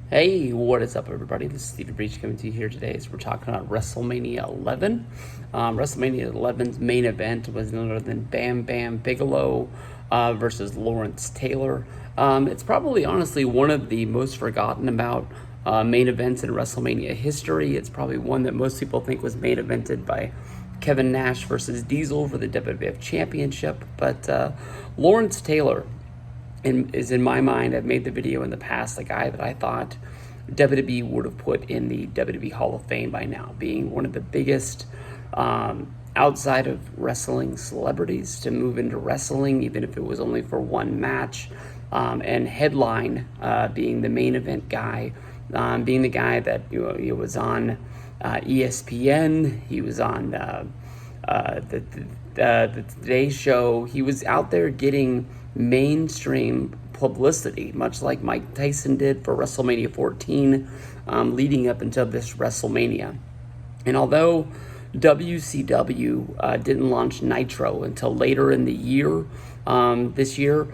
Hey, what is up, everybody? This is Steve Breach coming to you here today as we're talking about WrestleMania 11. WrestleMania 11's main event was none other than Bam Bam Bigelow versus Lawrence Taylor. It's probably, honestly, one of the most forgotten about main events in WrestleMania history. It's probably one that most people think was main evented by Kevin Nash versus Diesel for the WWF Championship. But Lawrence Taylor is in my mind, I've made the video in the past, the guy that I thought WWE would have put in the WWE Hall of Fame by now, being one of the biggest outside of wrestling celebrities to move into wrestling, even if it was only for one match, and headline being the main event guy, being the guy that he was on ESPN, he was on the Today Show. He was out there getting mainstream publicity, much like Mike Tyson did for WrestleMania 14, leading up until this WrestleMania. And although WCW didn't launch Nitro until later in the year, this year,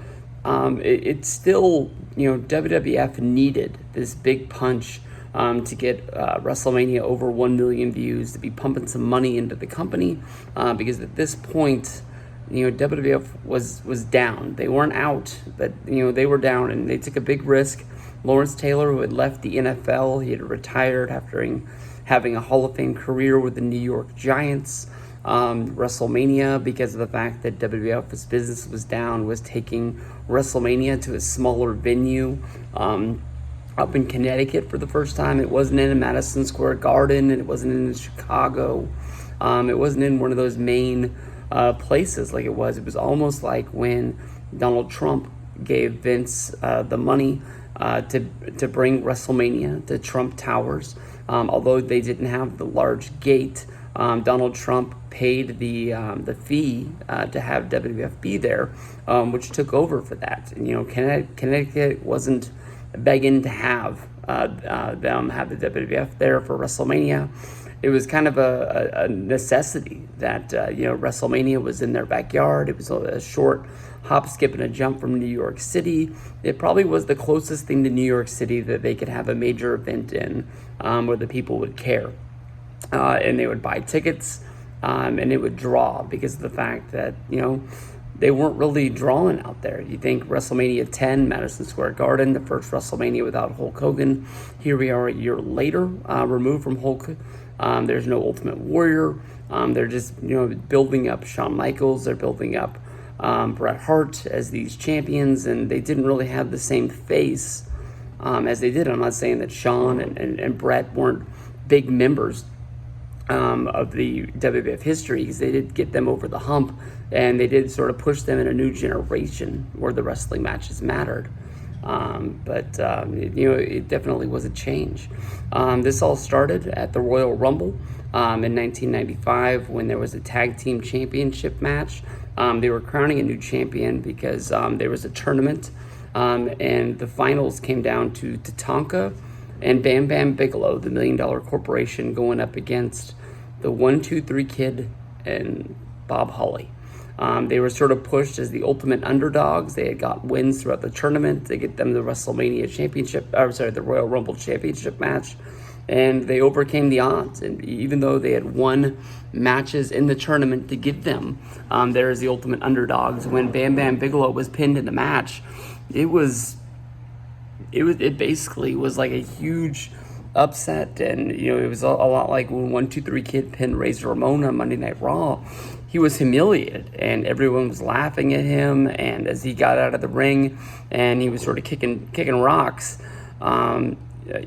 it's still, WWF needed this big punch to get WrestleMania over 1 million views, to be pumping some money into the company, because at this point, WWF was down. They weren't out, but they were down, and they took a big risk. Lawrence Taylor, who had left the NFL, he had retired after having a Hall of Fame career with the New York Giants. WrestleMania, because of the fact that WWF's business was down, was taking WrestleMania to a smaller venue up in Connecticut for the first time. It wasn't in Madison Square Garden, and it wasn't in Chicago. It wasn't in one of those main places like it was. It was almost like when Donald Trump gave Vince the money to bring WrestleMania to Trump Towers. Although they didn't have the large gate, Donald Trump paid the fee to have WWF be there, which took over for that. And, Connecticut wasn't begging to have them have the WWF there for WrestleMania. It was kind of a necessity that, WrestleMania was in their backyard. It was a short hop, skip, and a jump from New York City. It probably was the closest thing to New York City that they could have a major event in, where the people would care. And they would buy tickets, and it would draw because of the fact that, they weren't really drawing out there. You think WrestleMania 10, Madison Square Garden, the first WrestleMania without Hulk Hogan. Here we are a year later, removed from Hulk. There's no Ultimate Warrior. They're just, building up Shawn Michaels. They're building up Bret Hart as these champions, and they didn't really have the same face as they did. I'm not saying that Shawn and Bret weren't big members of the WWF history, because they did get them over the hump, and they did sort of push them in a new generation where the wrestling matches mattered. But it definitely was a change. This all started at the Royal Rumble in 1995 when there was a tag team championship match. They were crowning a new champion because there was a tournament, and the finals came down to Tatanka and Bam Bam Bigelow, the $1 Million Corporation, going up against the 1-2-3 Kid and Bob Holly. They were sort of pushed as the ultimate underdogs. They had got wins throughout the tournament to get them the the Royal Rumble Championship match, and they overcame the odds. And even though they had won matches in the tournament to get them there as the ultimate underdogs, when Bam Bam Bigelow was pinned in the match, it basically was like a huge upset. And it was a lot like when 1-2-3 Kid pinned Razor Ramon on Monday Night Raw. He was humiliated, and everyone was laughing at him. And as he got out of the ring and he was sort of kicking rocks,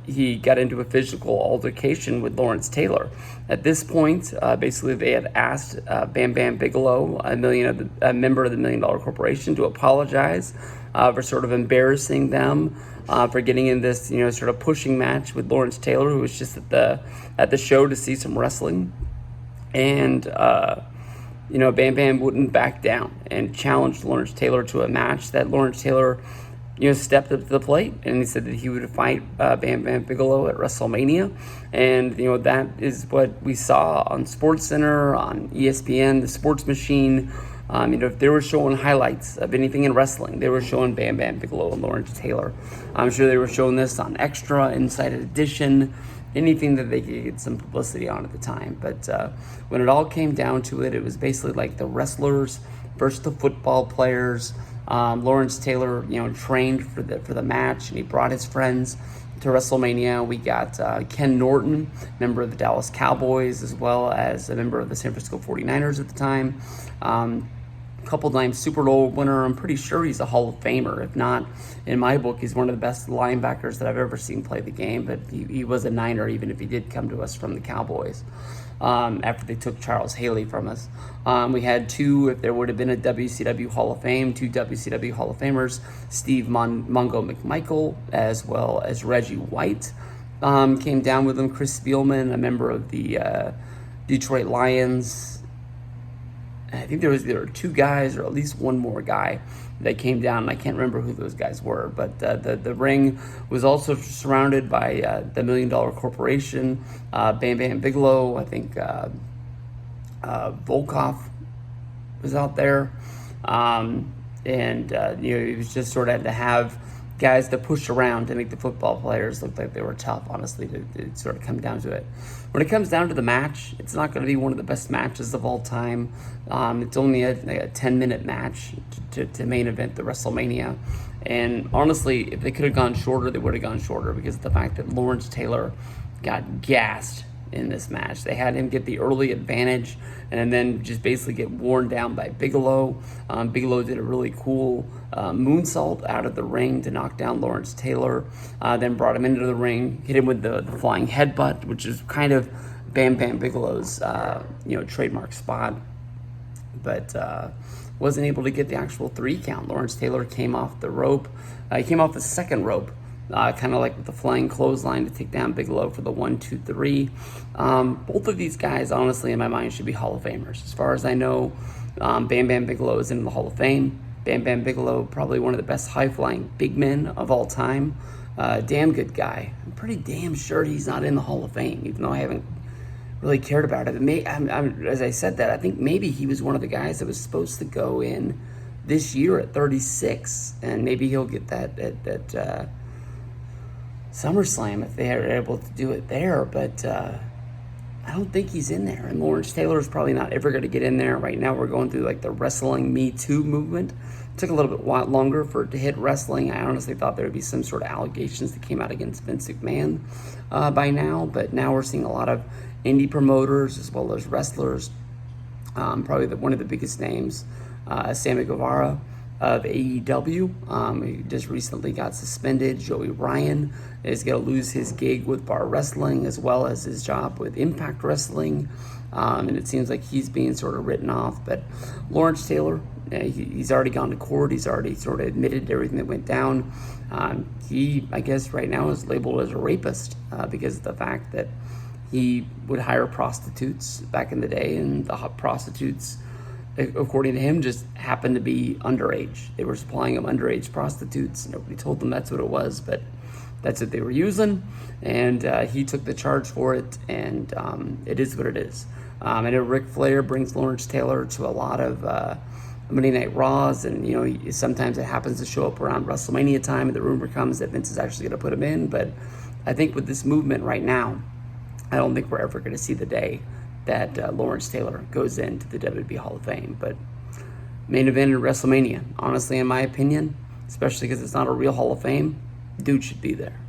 he got into a physical altercation with Lawrence Taylor. At this point, basically they had asked Bam Bam Bigelow, a member of the $1 Million Corporation, to apologize for sort of embarrassing them for getting in this, sort of pushing match with Lawrence Taylor, who was just at the show to see some wrestling. And Bam Bam wouldn't back down and challenged Lawrence Taylor to a match that Lawrence Taylor stepped up to the plate, and he said that he would fight Bam Bam Bigelow at WrestleMania. And, that is what we saw on SportsCenter, on ESPN, the Sports Machine, If they were showing highlights of anything in wrestling, they were showing Bam Bam Bigelow and Lawrence Taylor. I'm sure they were showing this on Extra, Inside Edition, anything that they could get some publicity on at the time. But when it all came down to it, it was basically like the wrestlers versus the football players. Lawrence Taylor, trained for the match, and he brought his friends to WrestleMania. We got Ken Norton, member of the Dallas Cowboys, as well as a member of the San Francisco 49ers at the time. Couple times Super Bowl winner. I'm pretty sure he's a Hall of Famer. If not, in my book, he's one of the best linebackers that I've ever seen play the game. But he was a Niner, even if he did come to us from the Cowboys after they took Charles Haley from us. We had two, if there would have been a WCW Hall of Fame, two WCW Hall of Famers, Steve Mongo McMichael, as well as Reggie White. Came down with him. Chris Spielman, a member of the Detroit Lions. I think there were two guys, or at least one more guy that came down, and I can't remember who those guys were. But the ring was also surrounded by the $1 Million Corporation, Bam Bam Bigelow. I think Volkov was out there, it was just sort of to have guys to push around to make the football players look like they were tough, honestly, to sort of come down to it. When it comes down to the match, it's not going to be one of the best matches of all time. It's only a 10-minute match to main event the WrestleMania. And honestly, if they could have gone shorter, they would have gone shorter, because of the fact that Lawrence Taylor got gassed in this match. They had him get the early advantage and then just basically get worn down by Bigelow. Bigelow did a really cool moonsault out of the ring to knock down Lawrence Taylor, then brought him into the ring, hit him with the flying headbutt, which is kind of Bam Bam Bigelow's trademark spot, but wasn't able to get the actual 3 count. Lawrence Taylor came off the rope. He came off the second rope, kind of like with the flying clothesline to take down Bigelow for the 1, 2, 3. Both of these guys, honestly, in my mind, should be Hall of Famers. As far as I know, Bam Bam Bigelow is in the Hall of Fame. Bam Bam Bigelow, probably one of the best high-flying big men of all time. Damn good guy. I'm pretty damn sure he's not in the Hall of Fame, even though I haven't really cared about it. As I said that, I think maybe he was one of the guys that was supposed to go in this year at 36, and maybe he'll get that at SummerSlam if they are able to do it there, but I don't think he's in there. And Lawrence Taylor is probably not ever going to get in there. Right now we're going through like the wrestling Me Too movement. It took a little bit longer for it to hit wrestling. I honestly thought there would be some sort of allegations that came out against Vince McMahon by now, but now we're seeing a lot of indie promoters as well as wrestlers. Probably one of the biggest names, Sammy Guevara of AEW. He just recently got suspended. Joey Ryan is going to lose his gig with Bar Wrestling as well as his job with Impact Wrestling. And it seems like he's being sort of written off. But Lawrence Taylor, he's already gone to court. He's already sort of admitted everything that went down. He, I guess right now, is labeled as a rapist because of the fact that he would hire prostitutes back in the day, and the prostitutes, according to him, just happened to be underage. They were supplying him underage prostitutes. Nobody told them that's what it was, but that's what they were using, and he took the charge for it, and it is what it is. I know Ric Flair brings Lawrence Taylor to a lot of Monday Night Raws, and sometimes it happens to show up around WrestleMania time, and the rumor comes that Vince is actually going to put him in. But I think with this movement right now, I don't think we're ever going to see the day that Lawrence Taylor goes into the WWE Hall of Fame. But main event in WrestleMania, honestly, in my opinion, especially because it's not a real Hall of Fame, dude should be there.